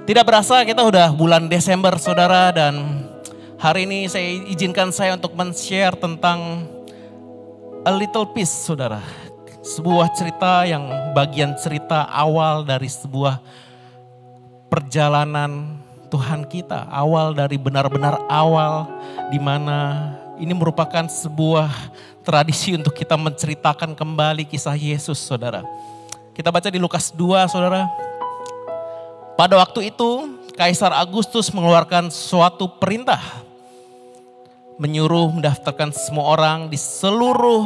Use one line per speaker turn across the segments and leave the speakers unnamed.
Tidak berasa kita udah bulan Desember saudara, dan hari ini izinkan saya untuk men-share tentang A Little Peace saudara. Sebuah cerita yang bagian cerita awal dari sebuah perjalanan Tuhan kita. Awal dari benar-benar awal, di mana ini merupakan sebuah tradisi untuk kita menceritakan kembali kisah Yesus saudara. Kita baca di Lukas 2 saudara. Pada waktu itu, Kaisar Agustus mengeluarkan suatu perintah, menyuruh mendaftarkan semua orang di seluruh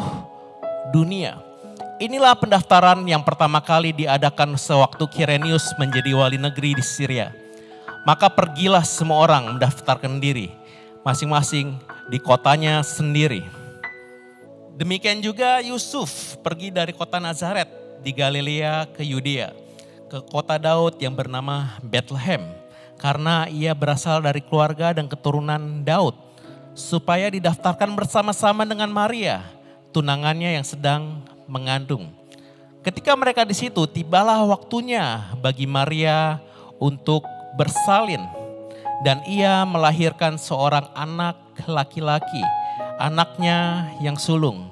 dunia. Inilah pendaftaran yang pertama kali diadakan sewaktu Quirinius menjadi wali negeri di Syria. Maka pergilah semua orang mendaftarkan diri, masing-masing di kotanya sendiri. Demikian juga Yusuf pergi dari kota Nazaret di Galilea ke Yudea, ke kota Daud yang bernama Bethlehem, karena ia berasal dari keluarga dan keturunan Daud, supaya didaftarkan bersama-sama dengan Maria, tunangannya yang sedang mengandung. Ketika mereka di situ, tibalah waktunya bagi Maria untuk bersalin, dan ia melahirkan seorang anak laki-laki, anaknya yang sulung.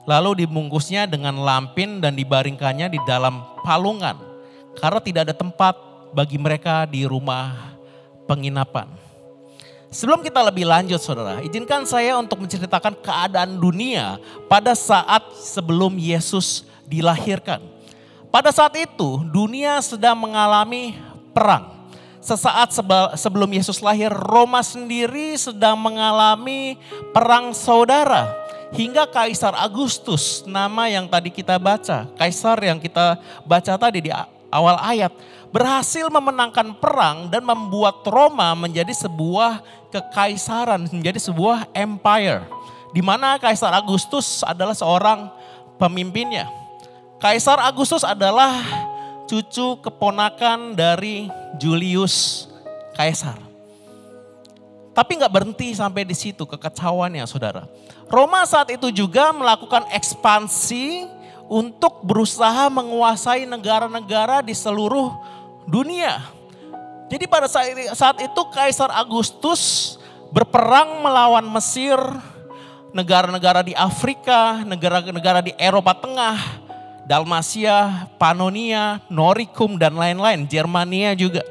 Lalu dibungkusnya dengan lampin dan dibaringkannya di dalam palungan, karena tidak ada tempat bagi mereka di rumah penginapan. Sebelum kita lebih lanjut saudara, izinkan saya untuk menceritakan keadaan dunia pada saat sebelum Yesus dilahirkan. Pada saat itu dunia sedang mengalami perang. Sesaat sebelum Yesus lahir, Roma sendiri sedang mengalami perang saudara. Hingga Kaisar Agustus, nama yang tadi kita baca, Kaisar yang kita baca tadi di awal ayat, berhasil memenangkan perang dan membuat Roma menjadi sebuah kekaisaran, menjadi sebuah empire. Di mana Kaisar Agustus adalah seorang pemimpinnya. Kaisar Agustus adalah cucu keponakan dari Julius Kaisar. Tapi gak berhenti sampai di situ kekacauannya saudara. Roma saat itu juga melakukan ekspansi untuk berusaha menguasai negara-negara di seluruh dunia. Jadi pada saat itu Kaisar Agustus berperang melawan Mesir, negara-negara di Afrika, negara-negara di Eropa Tengah, Dalmasia, Pannonia, Noricum dan lain-lain, Jermania juga.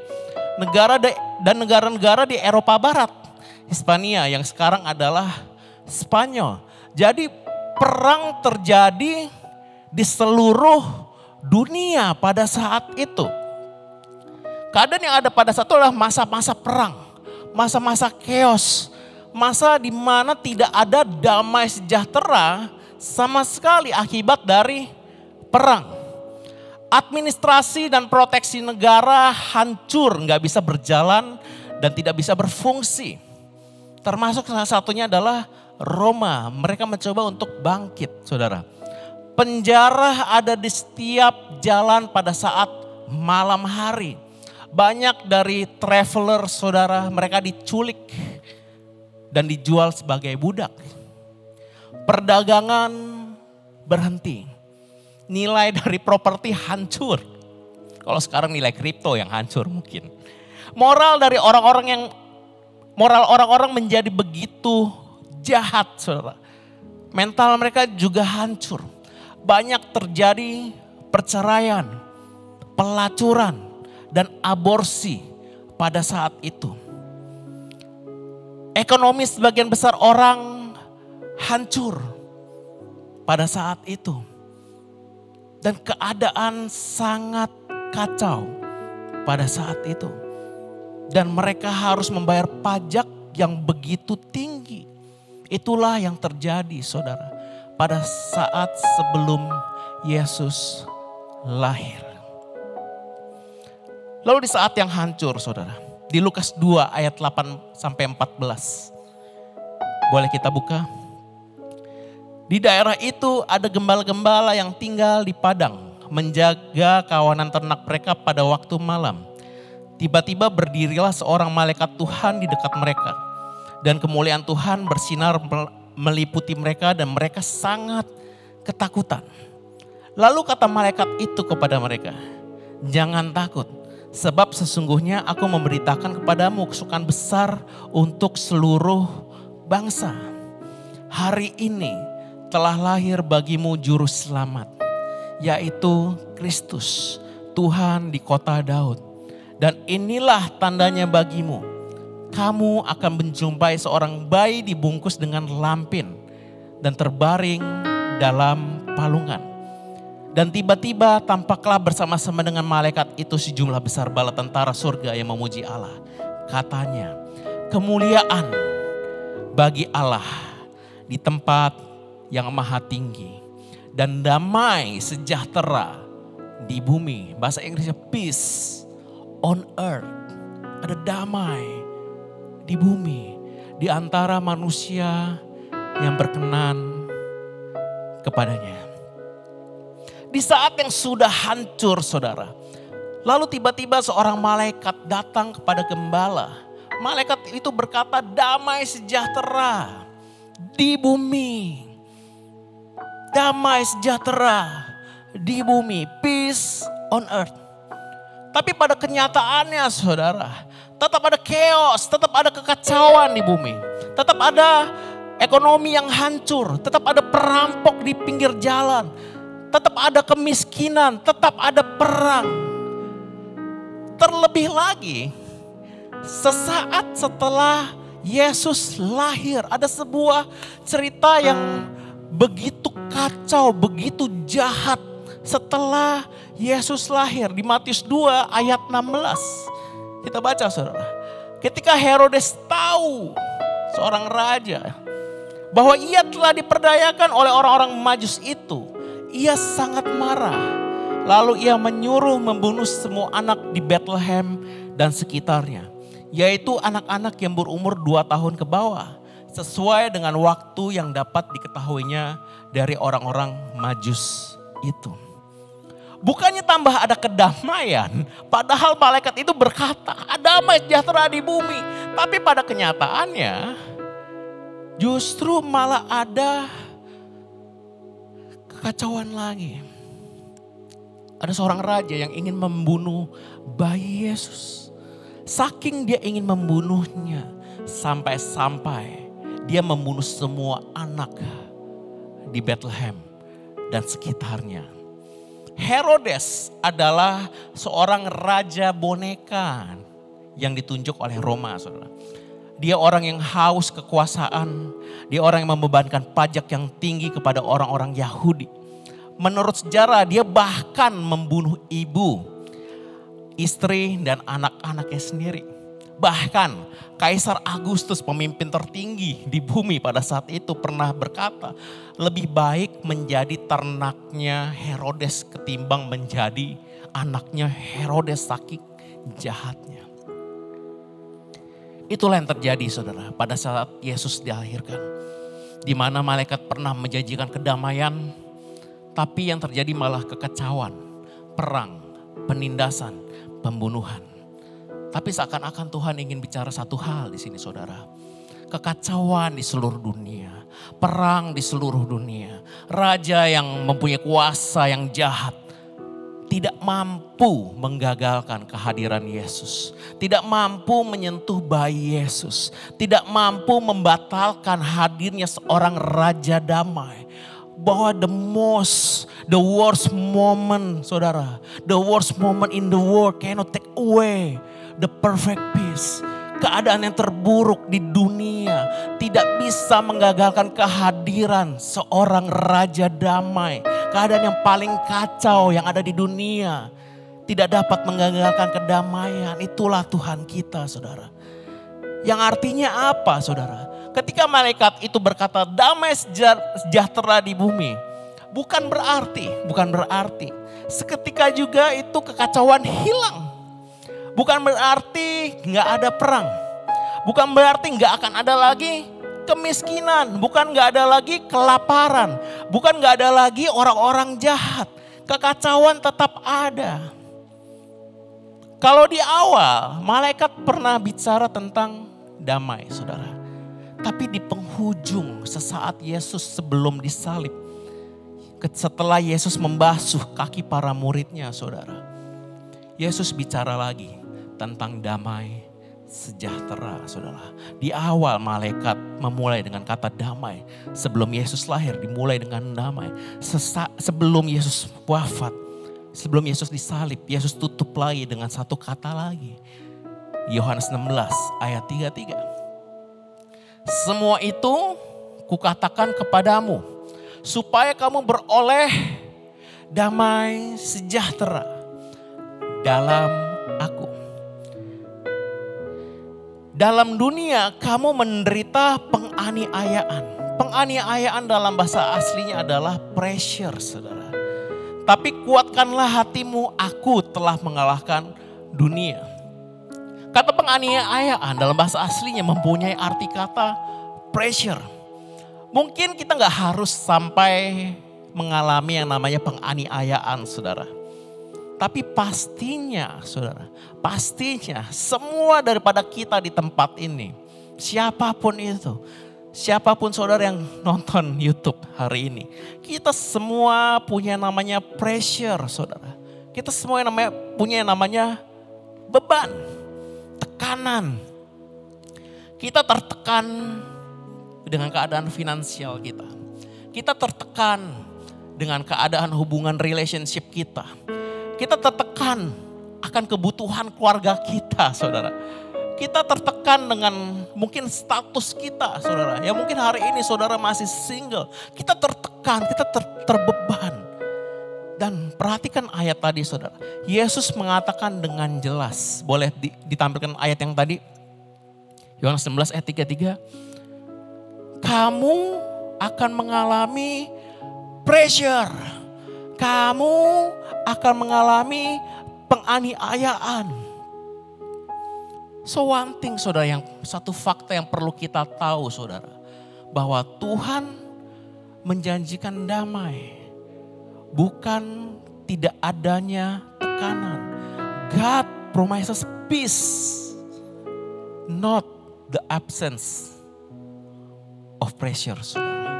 Negara-negara di Eropa Barat, Hispania yang sekarang adalah Spanyol. Jadi perang terjadi di seluruh dunia pada saat itu. Keadaan yang ada pada saat itu adalah masa-masa perang, masa-masa chaos, masa di mana tidak ada damai sejahtera sama sekali akibat dari perang. Administrasi dan proteksi negara hancur, nggak bisa berjalan dan tidak bisa berfungsi. Termasuk salah satunya adalah Roma, mereka mencoba untuk bangkit saudara. Penjara ada di setiap jalan pada saat malam hari. Banyak dari traveler saudara, mereka diculik dan dijual sebagai budak. Perdagangan berhenti. Nilai dari properti hancur. Kalau sekarang nilai kripto yang hancur mungkin. Moral orang-orang menjadi begitu jahat saudara. Mental mereka juga hancur. Banyak terjadi perceraian, pelacuran, dan aborsi pada saat itu. Ekonomi sebagian besar orang hancur pada saat itu. Dan keadaan sangat kacau pada saat itu. Dan mereka harus membayar pajak yang begitu tinggi. Itulah yang terjadi saudara pada saat sebelum Yesus lahir. Lalu di saat yang hancur saudara, di Lukas 2 ayat 8 sampai 14. Boleh kita buka? Di daerah itu ada gembala-gembala yang tinggal di padang, menjaga kawanan ternak mereka pada waktu malam. Tiba-tiba berdirilah seorang malaikat Tuhan di dekat mereka. Dan kemuliaan Tuhan bersinar meliputi mereka dan mereka sangat ketakutan. Lalu kata malaikat itu kepada mereka, "Jangan takut, Sebab sesungguhnya aku memberitakan kepadamu kesukaan besar untuk seluruh bangsa. Hari ini telah lahir bagimu juru selamat, yaitu Kristus, Tuhan di kota Daud. Dan inilah tandanya bagimu, kamu akan menjumpai seorang bayi dibungkus dengan lampin dan terbaring dalam palungan. Dan tiba-tiba tampaklah bersama-sama dengan malaikat itu sejumlah besar bala tentara surga yang memuji Allah. Katanya, kemuliaan bagi Allah di tempat yang maha tinggi, dan damai sejahtera di bumi. Bahasa Inggrisnya peace on earth. Ada damai di bumi di antara manusia yang berkenan kepadanya. Di saat yang sudah hancur saudara, lalu tiba-tiba seorang malaikat datang kepada gembala. Malaikat itu berkata, damai sejahtera di bumi. Damai sejahtera di bumi, peace on earth. Tapi pada kenyataannya saudara, tetap ada chaos, tetap ada kekacauan di bumi. Tetap ada ekonomi yang hancur, tetap ada perampok di pinggir jalan. Tetap ada kemiskinan, tetap ada perang. Terlebih lagi, sesaat setelah Yesus lahir, ada sebuah cerita yang begitu kacau, begitu jahat setelah Yesus lahir. Di Matius 2 ayat 16. Kita baca saudara. Ketika Herodes tahu, seorang raja, bahwa ia telah diperdayakan oleh orang-orang Majus itu, ia sangat marah. Lalu ia menyuruh membunuh semua anak di Bethlehem dan sekitarnya, yaitu anak-anak yang berumur 2 tahun ke bawah, sesuai dengan waktu yang dapat diketahuinya dari orang-orang Majus itu. Bukannya tambah ada kedamaian, padahal malaikat itu berkata, damai sejahtera di bumi. Tapi pada kenyataannya justru malah ada kekacauan lagi. Ada seorang raja yang ingin membunuh bayi Yesus. Saking dia ingin membunuhnya, sampai-sampai dia membunuh semua anak di Bethlehem dan sekitarnya. Herodes adalah seorang raja boneka yang ditunjuk oleh Roma, saudara. Dia orang yang haus kekuasaan. Dia orang yang membebankan pajak yang tinggi kepada orang-orang Yahudi. Menurut sejarah dia bahkan membunuh ibu, istri dan anak-anaknya sendiri. Bahkan Kaisar Agustus, pemimpin tertinggi di bumi pada saat itu, pernah berkata, lebih baik menjadi ternaknya Herodes ketimbang menjadi anaknya Herodes, saking jahatnya. Itulah yang terjadi saudara pada saat Yesus dilahirkan. Di mana malaikat pernah menjanjikan kedamaian, tapi yang terjadi malah kekacauan, perang, penindasan, pembunuhan. Tapi seakan-akan Tuhan ingin bicara satu hal di sini saudara. Kekacauan di seluruh dunia, perang di seluruh dunia, raja yang mempunyai kuasa yang jahat tidak mampu menggagalkan kehadiran Yesus. Tidak mampu menyentuh bayi Yesus. Tidak mampu membatalkan hadirnya seorang raja damai. Bahwa the worst moment saudara. The worst moment in the world cannot take away the perfect peace. Keadaan yang terburuk di dunia tidak bisa menggagalkan kehadiran seorang raja damai. Keadaan yang paling kacau yang ada di dunia tidak dapat menggagalkan kedamaian. Itulah Tuhan kita saudara. Yang artinya apa saudara? Ketika malaikat itu berkata damai sejahtera di bumi. Bukan berarti seketika juga itu kekacauan hilang. Bukan berarti gak ada perang. Bukan berarti gak akan ada lagi kemiskinan. Bukan gak ada lagi kelaparan. Bukan gak ada lagi orang-orang jahat. Kekacauan tetap ada. Kalau di awal malaikat pernah bicara tentang damai saudara. Tapi di penghujung sesaat Yesus sebelum disalib. Setelah Yesus membasuh kaki para muridnya saudara. Yesus bicara lagi tentang damai sejahtera, saudara. Di awal malaikat memulai dengan kata damai. Sebelum Yesus lahir dimulai dengan damai. Sebelum Yesus wafat, sebelum Yesus disalib, Yesus tutup lagi dengan satu kata lagi. Yohanes 16 ayat 33. Semua itu kukatakan kepadamu, supaya kamu beroleh damai sejahtera dalam aku. Dalam dunia kamu menderita penganiayaan. Penganiayaan dalam bahasa aslinya adalah pressure, saudara. Tapi kuatkanlah hatimu, aku telah mengalahkan dunia. Kata penganiayaan dalam bahasa aslinya mempunyai arti kata pressure. Mungkin kita gak harus sampai mengalami yang namanya penganiayaan, saudara. Tapi pastinya, saudara, pastinya semua daripada kita di tempat ini, siapapun itu, siapapun saudara yang nonton YouTube hari ini, kita semua punya namanya pressure, saudara. Kita semua punya namanya beban, tekanan. Kita tertekan dengan keadaan finansial kita. Kita tertekan dengan keadaan hubungan relationship kita. Kita tertekan akan kebutuhan keluarga kita, saudara. Kita tertekan dengan mungkin status kita, saudara. Ya mungkin hari ini saudara masih single. Kita tertekan, kita terbeban. Dan perhatikan ayat tadi, saudara. Yesus mengatakan dengan jelas. Boleh ditampilkan ayat yang tadi. Yohanes 16 ayat 33. Kamu akan mengalami pressure. Kamu akan mengalami penganiayaan. So one thing, saudara, yang satu fakta yang perlu kita tahu, saudara. Bahwa Tuhan menjanjikan damai. Bukan tidak adanya tekanan. God promises peace. Not the absence of pressure, saudara.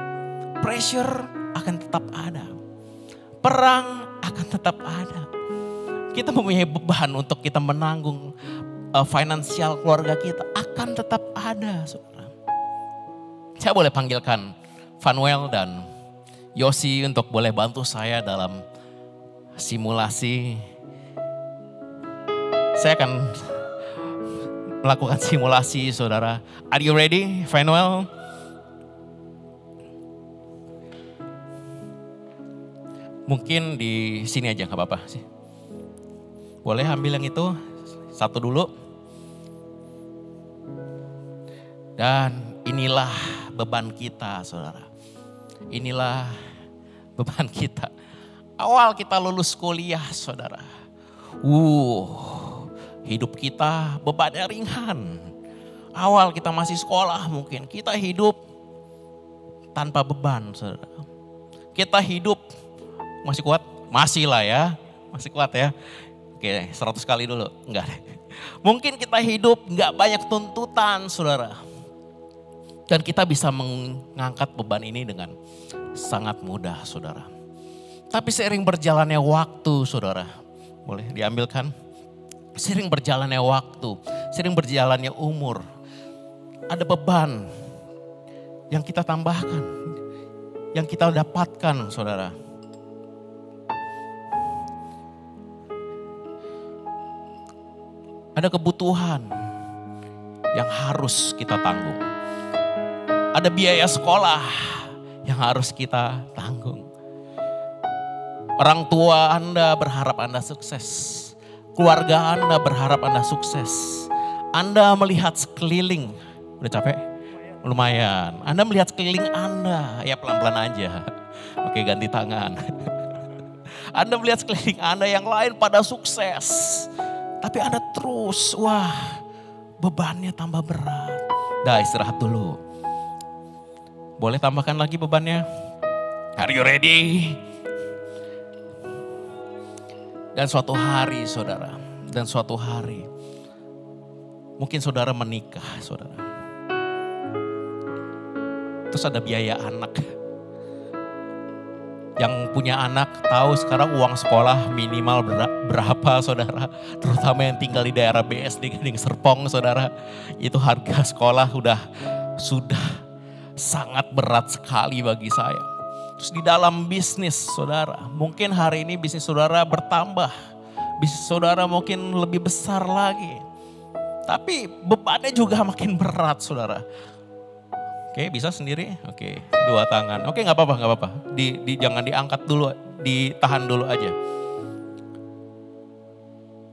Pressure akan tetap ada. Perang akan tetap ada. Kita mempunyai beban untuk kita menanggung finansial keluarga kita. Akan tetap ada, saudara. Saya boleh panggilkan Vanuel dan Yosi untuk boleh bantu saya dalam simulasi. Saya akan melakukan simulasi, saudara. Are you ready, Vanuel? Mungkin di sini aja, gak apa-apa sih. Boleh ambil yang itu, satu dulu. Dan inilah beban kita, saudara. Inilah beban kita. Awal kita lulus kuliah, saudara. Hidup kita bebannya ringan. Awal kita masih sekolah mungkin. Kita hidup tanpa beban, saudara. Kita hidup masih kuat? Masih lah ya. Masih kuat ya. Oke, 100 kali dulu. Enggak. Mungkin kita hidup enggak banyak tuntutan, saudara. Dan kita bisa mengangkat beban ini dengan sangat mudah, saudara. Tapi seiring berjalannya waktu, saudara. Boleh diambilkan? Seiring berjalannya waktu, seiring berjalannya umur. Ada beban yang kita tambahkan. Yang kita dapatkan, saudara. Ada kebutuhan yang harus kita tanggung. Ada biaya sekolah yang harus kita tanggung. Orang tua Anda berharap Anda sukses. Keluarga Anda berharap Anda sukses. Anda melihat sekeliling. Udah capek? Lumayan. Anda melihat sekeliling Anda. Ya pelan-pelan aja. Oke, ganti tangan. Anda melihat sekeliling Anda yang lain pada sukses. Tapi Anda terus, bebannya tambah berat. Dah istirahat dulu. Boleh tambahkan lagi bebannya? Are you ready? Dan suatu hari, saudara. Dan suatu hari. Mungkin saudara menikah, saudara. Terus ada biaya anak. Yang punya anak tahu sekarang uang sekolah minimal berapa saudara. Terutama yang tinggal di daerah BSD Gading Serpong saudara. Itu harga sekolah sudah sangat berat sekali bagi saya. Terus di dalam bisnis saudara. Mungkin hari ini bisnis saudara bertambah. Bisnis saudara mungkin lebih besar lagi. Tapi bebannya juga makin berat saudara. Oke, bisa sendiri? Oke, 2 tangan. Oke, gak apa-apa. Jangan diangkat dulu, ditahan dulu aja.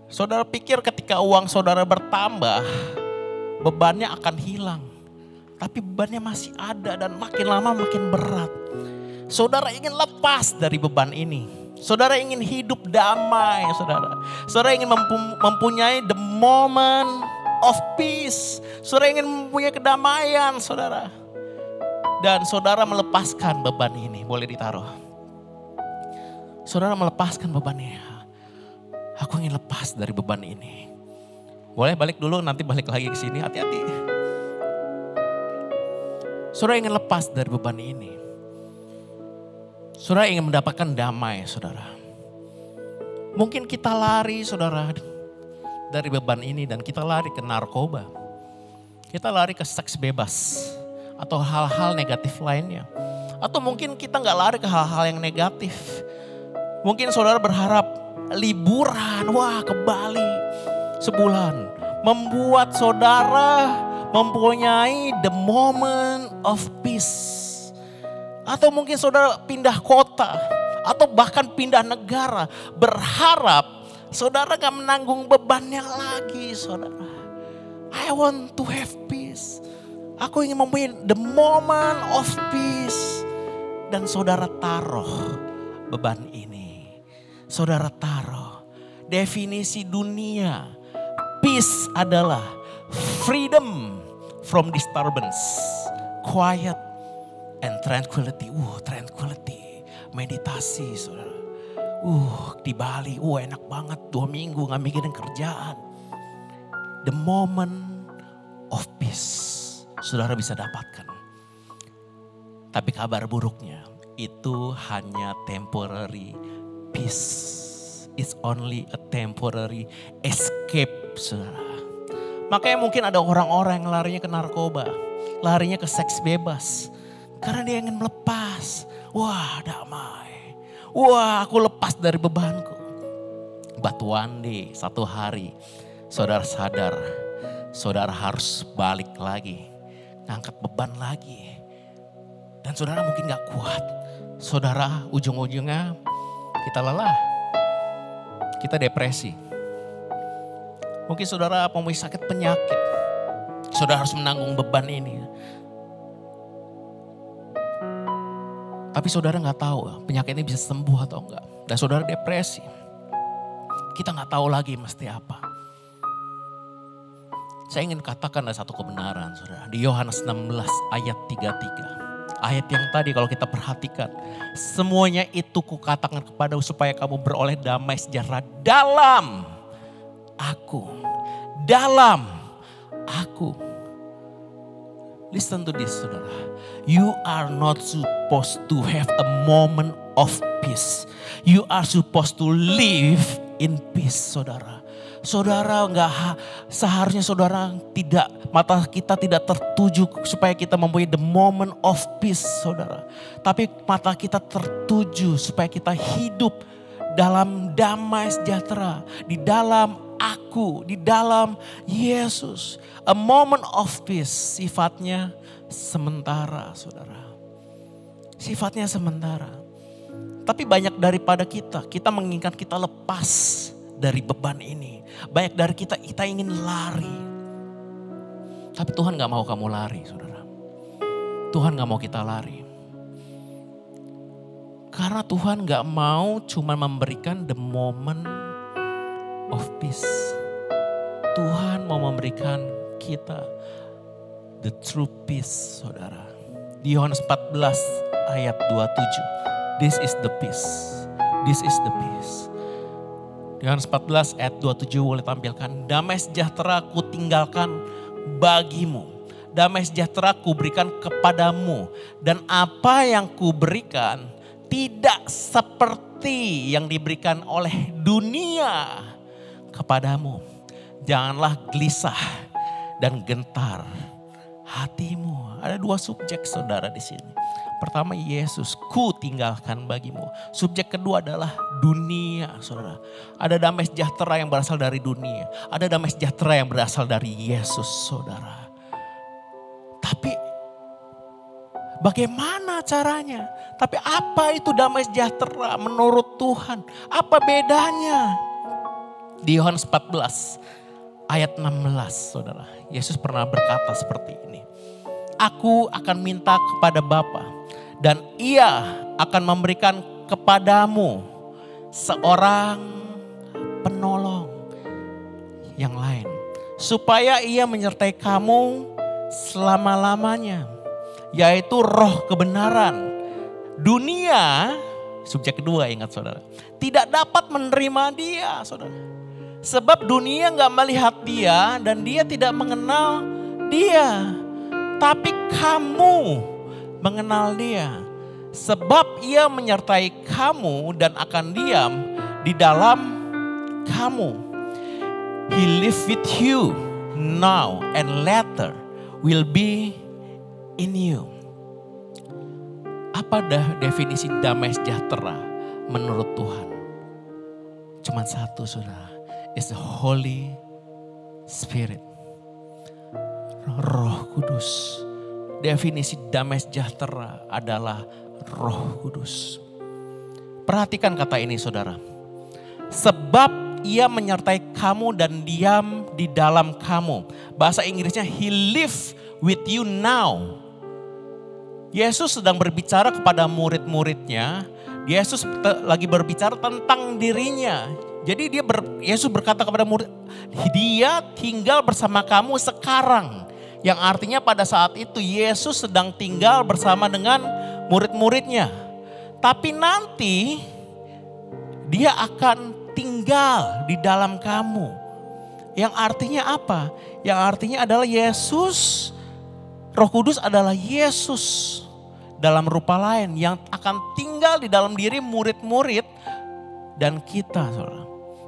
Saudara pikir ketika uang saudara bertambah, bebannya akan hilang. Tapi bebannya masih ada dan makin lama makin berat. Saudara ingin lepas dari beban ini. Saudara ingin hidup damai, saudara. Saudara ingin mempunyai the moment of peace. Saudara ingin mempunyai kedamaian, saudara. Dan saudara melepaskan beban ini, boleh ditaruh. Saudara melepaskan bebannya. Aku ingin lepas dari beban ini. Boleh balik dulu, nanti balik lagi ke sini, hati-hati. Saudara ingin lepas dari beban ini. Saudara ingin mendapatkan damai, saudara. Mungkin kita lari, saudara, dari beban ini dan kita lari ke narkoba. Kita lari ke seks bebas. Atau hal-hal negatif lainnya. Atau mungkin kita gak lari ke hal-hal yang negatif. Mungkin saudara berharap liburan, wah ke Bali sebulan. Membuat saudara mempunyai the moment of peace. Atau mungkin saudara pindah kota. Atau bahkan pindah negara. Berharap saudara gak menanggung bebannya lagi saudara. I want to have peace. Aku ingin mempunyai the moment of peace. Dan saudara taruh beban ini. Saudara taruh. Definisi dunia. Peace adalah freedom from disturbance. Quiet and tranquility. Tranquility. Meditasi saudara. Di Bali. Enak banget 2 minggu gak mikirin kerjaan. The moment of peace. Saudara bisa dapatkan. Tapi kabar buruknya itu hanya temporary peace. It's only a temporary escape saudara. Makanya mungkin ada orang-orang yang larinya ke narkoba. Larinya ke seks bebas. Karena dia ingin melepas. Damai. Aku lepas dari bebanku. But one day, satu hari saudara sadar. Saudara harus balik lagi. Ngangkat beban lagi. Dan saudara mungkin gak kuat. Saudara ujung-ujungnya kita lelah. Kita depresi. Mungkin saudara mempunyai sakit penyakit. Saudara harus menanggung beban ini. Tapi saudara gak tahu penyakit ini bisa sembuh atau enggak. Dan saudara depresi. Kita gak tahu lagi mesti apa. Saya ingin katakan ada satu kebenaran saudara. Di Yohanes 16 ayat 33. Ayat yang tadi kalau kita perhatikan. Semuanya itu kukatakan kepadamu supaya kamu beroleh damai sejahtera dalam aku. Dalam aku. Listen to this saudara. You are not supposed to have a moment of peace. You are supposed to live in peace saudara. Saudara seharusnya saudara mata kita tidak tertuju supaya kita mempunyai the moment of peace saudara. Tapi mata kita tertuju supaya kita hidup dalam damai sejahtera. Di dalam aku, di dalam Yesus. A moment of peace sifatnya sementara saudara. Sifatnya sementara. Tapi banyak daripada kita menginginkan kita lepas dari beban ini. Banyak dari kita ingin lari. Tapi Tuhan gak mau kamu lari saudara. Tuhan gak mau kita lari. Karena Tuhan gak mau cuma memberikan the moment of peace. Tuhan mau memberikan kita the true peace saudara. Di Yohanes 14 ayat 27. This is the peace. This is the peace. Yohanes 14 ayat 27 boleh tampilkan. Damai sejahtera ku tinggalkan bagimu. Damai sejahtera ku berikan kepadamu. Dan apa yang ku berikan tidak seperti yang diberikan oleh dunia kepadamu. Janganlah gelisah dan gentar hatimu. Ada dua subjek saudara di sini. Pertama, Yesus, ku tinggalkan bagimu. Subjek kedua adalah dunia, saudara. Ada damai sejahtera yang berasal dari dunia. Ada damai sejahtera yang berasal dari Yesus, saudara. Tapi bagaimana caranya? Tapi apa itu damai sejahtera menurut Tuhan? Apa bedanya? Di Yohanes 14 ayat 16, saudara. Yesus pernah berkata seperti ini. Aku akan minta kepada Bapa dan Ia akan memberikan kepadamu seorang penolong yang lain. Supaya Ia menyertai kamu selama-lamanya. Yaitu roh kebenaran. Dunia, subjek kedua ingat saudara. Tidak dapat menerima dia saudara. Sebab dunia gak melihat dia dan dia tidak mengenal dia. Tapi kamu mengenal dia. Sebab ia menyertai kamu dan akan diam di dalam kamu. He live with you now and later will be in you. Apa definisi damai sejahtera menurut Tuhan? Cuma satu saudara. It's the Holy Spirit. Roh Kudus. Definisi damai sejahtera adalah Roh Kudus. Perhatikan kata ini saudara. Sebab ia menyertai kamu dan diam di dalam kamu. Bahasa Inggrisnya he live with you now. Yesus sedang berbicara kepada murid-muridnya. Yesus lagi berbicara tentang dirinya. Jadi Yesus berkata kepada murid, dia tinggal bersama kamu sekarang. Yang artinya pada saat itu Yesus sedang tinggal bersama dengan murid-muridnya. Tapi nanti dia akan tinggal di dalam kamu. Yang artinya apa? Yang artinya adalah Yesus, Roh Kudus adalah Yesus dalam rupa lain yang akan tinggal di dalam diri murid-murid dan kita. Saudara.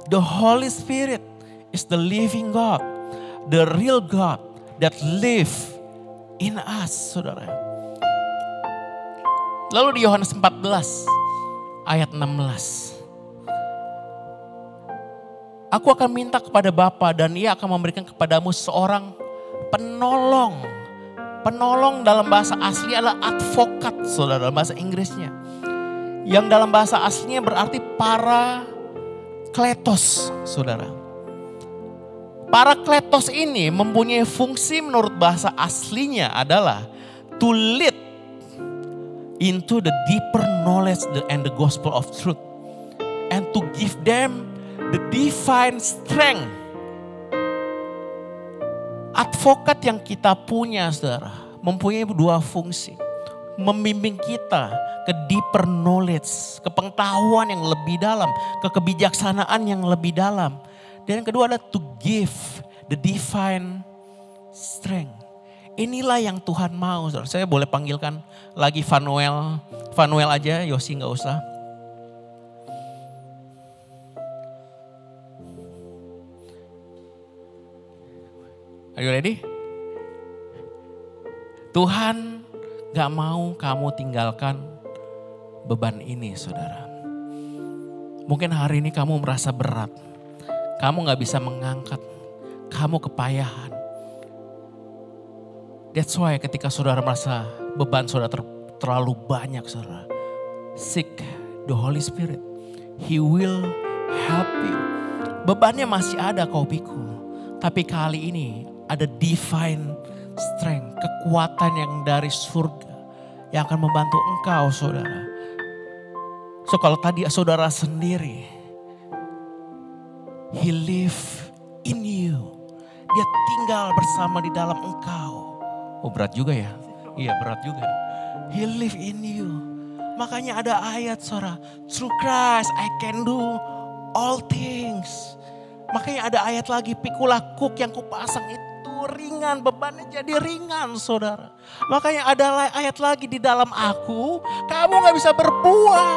The Holy Spirit is the living God, the real God that live in us, saudara. Lalu di Yohanes 14 ayat 16. Aku akan minta kepada Bapa dan Ia akan memberikan kepadamu seorang penolong. Penolong dalam bahasa asli adalah advokat, saudara, dalam bahasa Inggrisnya. Yang dalam bahasa aslinya berarti parakletos, saudara. Parakletos ini mempunyai fungsi menurut bahasa aslinya adalah to lead into the deeper knowledge and the gospel of truth. And to give them the divine strength. Advokat yang kita punya saudara mempunyai dua fungsi. Membimbing kita ke deeper knowledge, ke pengetahuan yang lebih dalam, ke kebijaksanaan yang lebih dalam. Dan yang kedua adalah to give the divine strength. Inilah yang Tuhan mau. Saudara. Saya boleh panggilkan lagi Vanuel. Vanuel aja, Yosi gak usah. Are you ready? Tuhan gak mau kamu tinggalkan beban ini saudara. Mungkin hari ini kamu merasa berat. Kamu gak bisa mengangkat. Kamu kepayahan. That's why ketika saudara merasa beban saudara terlalu banyak saudara. Seek the Holy Spirit. He will help you. Bebannya masih ada kau pikul. Tapi kali ini ada divine strength. Kekuatan yang dari surga. Yang akan membantu engkau saudara. So kalau tadi saudara sendiri. He live in you. Dia tinggal bersama di dalam engkau. Oh berat juga ya? Iya berat juga. He live in you. Makanya ada ayat saudara. Through Christ I can do all things. Makanya ada ayat lagi. Pikulah kuk yang kupasang itu ringan, bebannya jadi ringan saudara. Makanya ada ayat lagi di dalam aku, kamu gak bisa berbuah.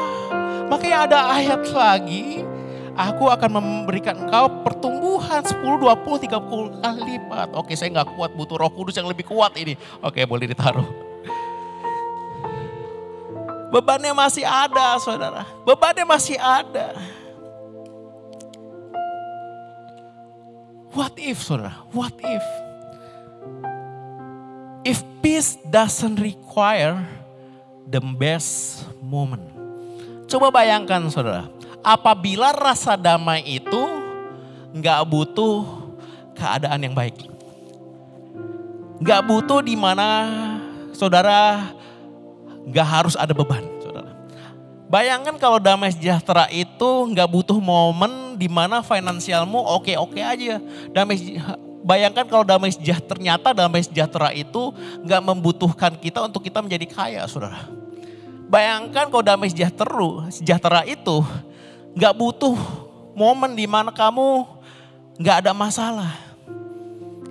Makanya ada ayat lagi, aku akan memberikan engkau pertumbuhan 10, 20, 30 kali lipat. Oke, saya gak kuat, butuh Roh Kudus yang lebih kuat ini. Oke, boleh ditaruh. Bebannya masih ada saudara, bebannya masih ada. What if saudara, what if? If peace doesn't require the best moment. Coba bayangkan saudara, apabila rasa damai itu gak butuh keadaan yang baik. Gak butuh di mana saudara gak harus ada beban saudara. Bayangkan kalau damai sejahtera itu gak butuh momen di mana finansialmu oke-oke aja. Bayangkan kalau damai sejahtera itu gak membutuhkan kita untuk kita menjadi kaya saudara. Bayangkan kalau damai sejahtera itu gak butuh momen di mana kamu gak ada masalah.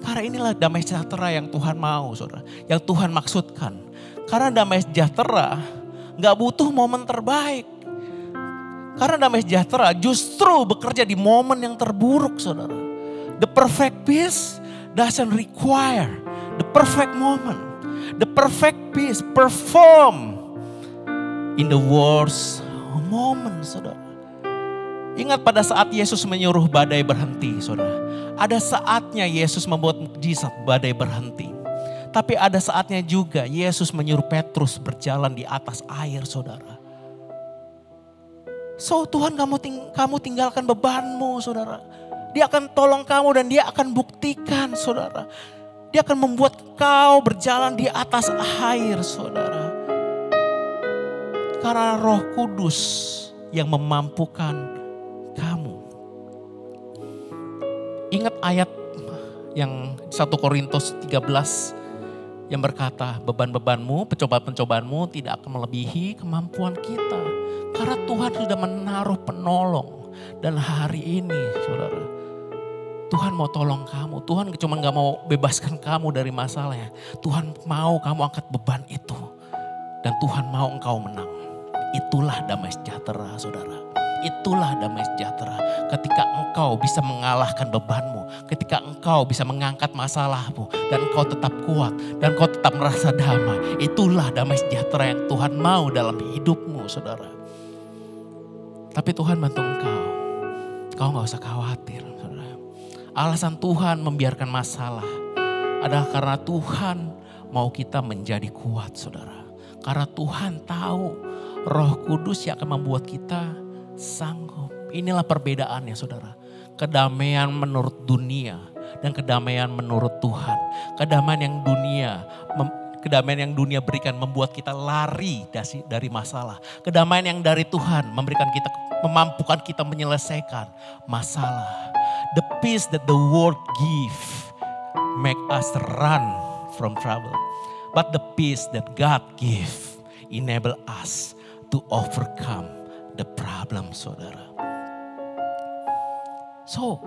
Karena inilah damai sejahtera yang Tuhan mau saudara, yang Tuhan maksudkan. Karena damai sejahtera gak butuh momen terbaik. Karena damai sejahtera justru bekerja di momen yang terburuk saudara. The perfect peace doesn't require the perfect moment. The perfect peace perform in the worst moment saudara. Ingat pada saat Yesus menyuruh badai berhenti saudara. Ada saatnya Yesus membuat mukjizat badai berhenti. Tapi ada saatnya juga Yesus menyuruh Petrus berjalan di atas air saudara. So Tuhan kamu tinggalkan bebanmu saudara. Dia akan tolong kamu dan dia akan buktikan saudara. Dia akan membuat kau berjalan di atas air saudara. Karena Roh Kudus yang memampukan kamu. Ingat ayat yang 1 Korintus 13 yang berkata beban-bebanmu, pencobaan-pencobaanmu tidak akan melebihi kemampuan kita. Karena Tuhan sudah menaruh penolong. Dan hari ini saudara, Tuhan mau tolong kamu. Tuhan cuma gak mau bebaskan kamu dari masalahnya. Tuhan mau kamu angkat beban itu. Dan Tuhan mau engkau menang. Itulah damai sejahtera saudara. Itulah damai sejahtera. Ketika engkau bisa mengalahkan bebanmu. Ketika engkau bisa mengangkat masalahmu. Dan engkau tetap kuat. Dan engkau tetap merasa damai. Itulah damai sejahtera yang Tuhan mau dalam hidupmu saudara. Tapi Tuhan bantu engkau. Engkau gak usah khawatir saudara. Alasan Tuhan membiarkan masalah adalah karena Tuhan mau kita menjadi kuat saudara. Karena Tuhan tahu Roh Kudus yang akan membuat kita sanggup. Inilah perbedaannya saudara. Kedamaian menurut dunia dan kedamaian menurut Tuhan. Kedamaian yang dunia berikan membuat kita lari dari masalah. Kedamaian yang dari Tuhan memampukan kita menyelesaikan masalah. The peace that the world give make us run from trouble. But the peace that God give enable us to overcome the problem saudara. So,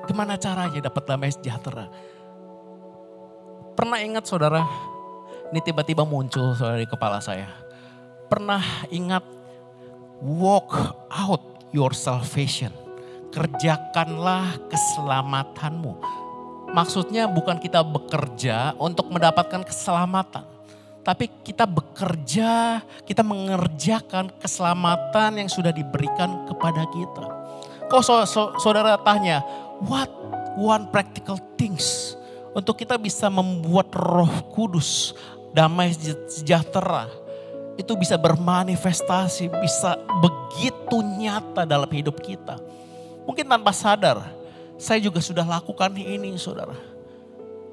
gimana caranya dapat damai sejahtera? Pernah ingat saudara, ini tiba-tiba muncul saudara di kepala saya. Pernah ingat walk out your salvation. Kerjakanlah keselamatanmu. Maksudnya bukan kita bekerja untuk mendapatkan keselamatan. Tapi kita bekerja, kita mengerjakan keselamatan yang sudah diberikan kepada kita. Kalau saudara tanya, what one practical things untuk kita bisa membuat Roh Kudus, damai sejahtera, itu bisa bermanifestasi, bisa begitu nyata dalam hidup kita. Mungkin tanpa sadar, saya juga sudah lakukan ini saudara.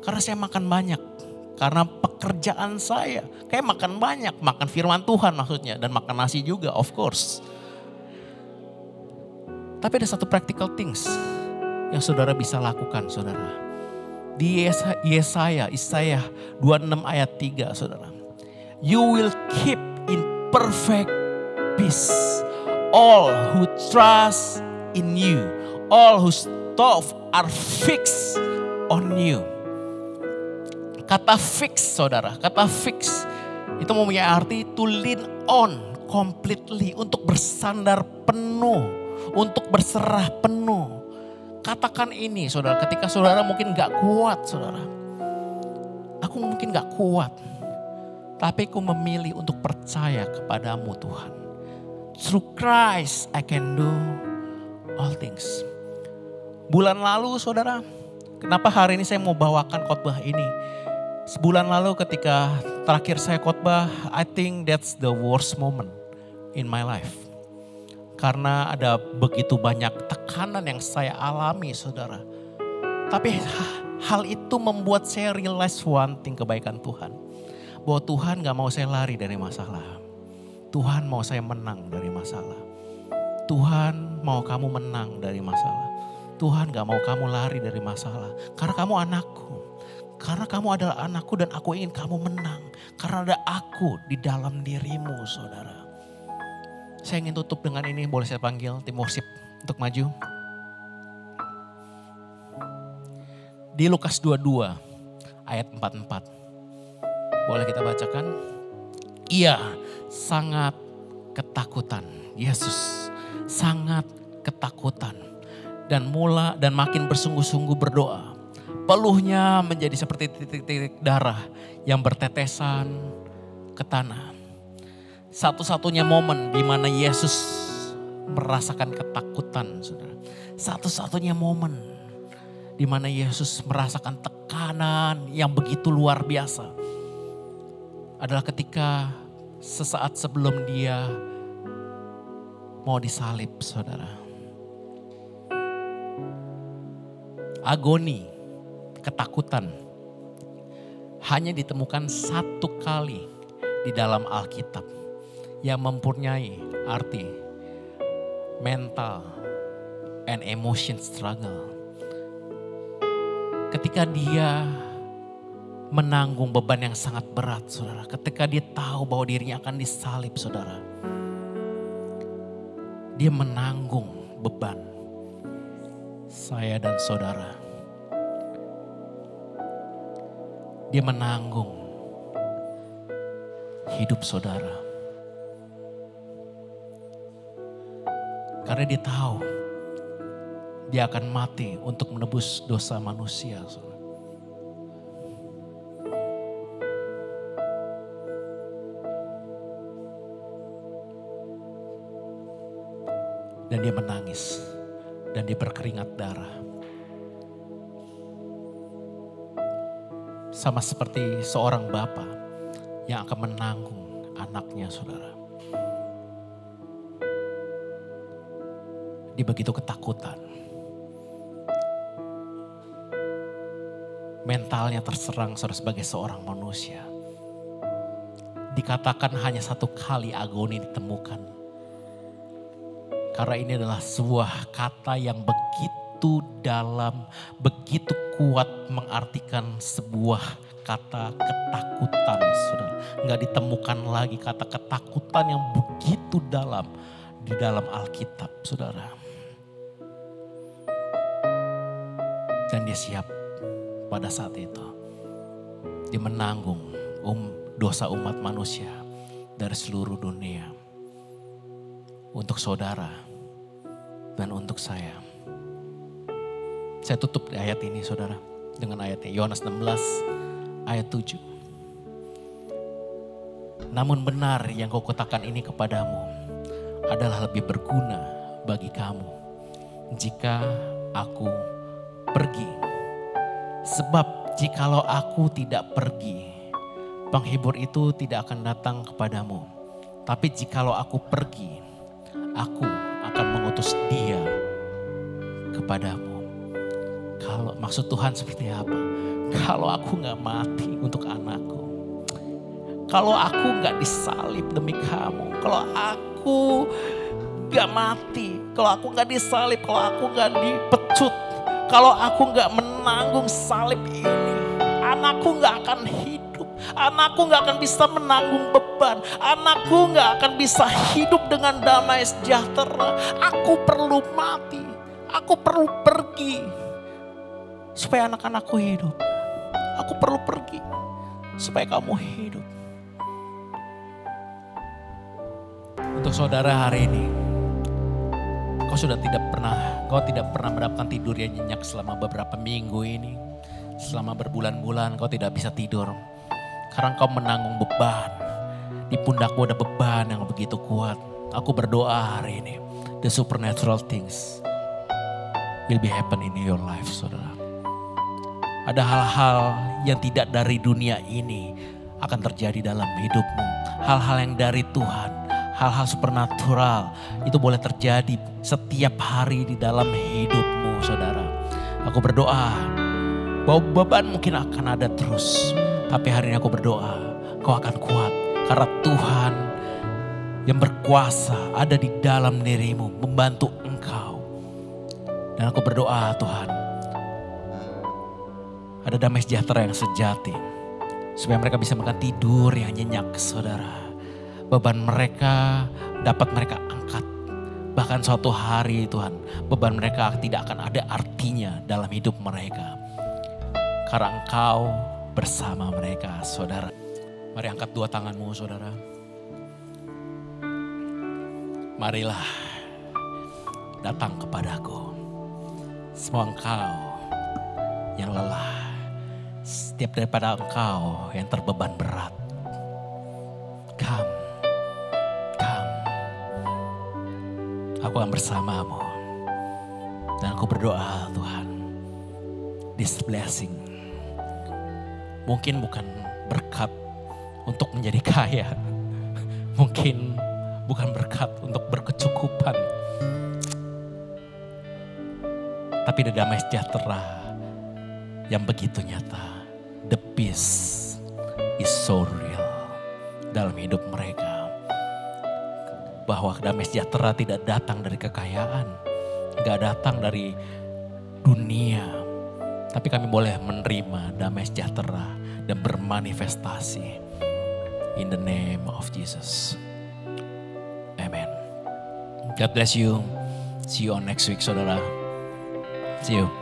Karena saya makan banyak. Karena pekerjaan saya, kayak makan banyak, makan firman Tuhan maksudnya. Dan makan nasi juga of course. Tapi ada satu practical things yang saudara bisa lakukan saudara. Di Yesaya 26 ayat 3 saudara. You will keep in perfect peace all who trust in you. All whose thoughts are fixed on you. Kata fix saudara, kata fix itu mempunyai arti to lean on completely, untuk bersandar penuh, untuk berserah penuh. Katakan ini saudara, ketika saudara mungkin gak kuat saudara. Aku mungkin gak kuat, tapi aku memilih untuk percaya kepadamu Tuhan. Through Christ I can do all things. Bulan lalu saudara, kenapa hari ini saya mau bawakan khotbah ini? Sebulan lalu ketika terakhir saya khotbah, I think that's the worst moment in my life. Karena ada begitu banyak tekanan yang saya alami saudara. Tapi hal itu membuat saya realize one thing, kebaikan Tuhan. Bahwa Tuhan gak mau saya lari dari masalah. Tuhan mau saya menang dari masalah. Tuhan mau kamu menang dari masalah. Tuhan gak mau kamu lari dari masalah. Karena kamu anakku. Karena kamu adalah anakku dan aku ingin kamu menang. Karena ada aku di dalam dirimu saudara. Saya ingin tutup dengan ini, boleh saya panggil tim worship untuk maju. Di Lukas 22 ayat 44. Boleh kita bacakan? Ia sangat ketakutan. Yesus sangat ketakutan. Dan makin bersungguh-sungguh berdoa. Peluhnya menjadi seperti titik-titik darah yang bertetesan ke tanah. Satu-satunya momen di mana Yesus merasakan ketakutan, saudara. Satu-satunya momen di mana Yesus merasakan tekanan yang begitu luar biasa adalah ketika sesaat sebelum dia mau disalib, saudara. Agoni, ketakutan hanya ditemukan satu kali di dalam Alkitab yang mempunyai arti mental and emotion struggle. Ketika dia menanggung beban yang sangat berat saudara. Ketika dia tahu bahwa dirinya akan disalib saudara. Dia menanggung beban saya dan saudara. Dia menanggung hidup saudara. Karena dia tahu dia akan mati untuk menebus dosa manusia. Saudara. Dan dia menangis dan dia berkeringat darah. Sama seperti seorang bapa yang akan menanggung anaknya saudara. Dia begitu ketakutan. Mentalnya terserang saudara sebagai seorang manusia. Dikatakan hanya satu kali agoni ditemukan. Karena ini adalah sebuah kata yang begitu dalam, begitu kuat mengartikan sebuah kata ketakutan, saudara. Nggak ditemukan lagi kata ketakutan yang begitu dalam di dalam Alkitab, saudara. Dan dia siap pada saat itu. Dia menanggung dosa umat manusia dari seluruh dunia. Untuk saudara dan untuk saya. Saya tutup di ayat ini saudara. Dengan ayatnya Yohanes 16 ayat 7. Namun benar yang kau katakan ini kepadamu adalah lebih berguna bagi kamu jika aku pergi. Sebab jikalau aku tidak pergi, penghibur itu tidak akan datang kepadamu. Tapi jikalau aku pergi, aku akan mengutus dia kepadamu. Kalau maksud Tuhan seperti apa? Kalau aku gak mati untuk anakku. Kalau aku gak disalib demi kamu. Kalau aku gak mati. Kalau aku gak disalib. Kalau aku gak dipecut. Kalau aku gak menanggung salib ini. Anakku gak akan hidup. Anakku gak akan bisa menanggung beban. Anakku gak akan bisa hidup dengan damai sejahtera. Aku perlu mati. Aku perlu pergi. Supaya anak-anakku hidup. Aku perlu pergi. supaya kamu hidup. Untuk saudara hari ini, kau tidak pernah mendapatkan tidur yang nyenyak selama beberapa minggu ini. Selama berbulan-bulan kau tidak bisa tidur. Karena kau menanggung beban. Di pundakmu ada beban yang begitu kuat. Aku berdoa hari ini, the supernatural things will be happen in your life, saudara. Ada hal-hal yang tidak dari dunia ini akan terjadi dalam hidupmu. Hal-hal yang dari Tuhan, hal-hal supernatural itu boleh terjadi setiap hari di dalam hidupmu, saudara. Aku berdoa bahwa beban mungkin akan ada terus. Tapi hari ini aku berdoa, kau akan kuat. Karena Tuhan yang berkuasa ada di dalam dirimu, membantu engkau. Dan aku berdoa Tuhan, ada damai sejahtera yang sejati. Supaya mereka bisa makan tidur yang nyenyak, saudara. Beban mereka dapat mereka angkat. Bahkan suatu hari Tuhan, beban mereka tidak akan ada artinya dalam hidup mereka. Karena engkau bersama mereka, saudara. Mari angkat dua tanganmu, saudara. Marilah datang kepadaku. Semua engkau yang lelah. Setiap daripada engkau yang terbeban berat. Come. Aku akan bersamamu. Dan aku berdoa Tuhan. This blessing. Mungkin bukan berkat untuk menjadi kaya. Mungkin bukan berkat untuk berkecukupan. Tapi ada damai sejahtera yang begitu nyata. The peace is so real dalam hidup mereka. Bahwa damai sejahtera tidak datang dari kekayaan. Gak datang dari dunia. Tapi kami boleh menerima damai sejahtera dan bermanifestasi. In the name of Jesus. Amen. God bless you. See you on next week, saudara. See you.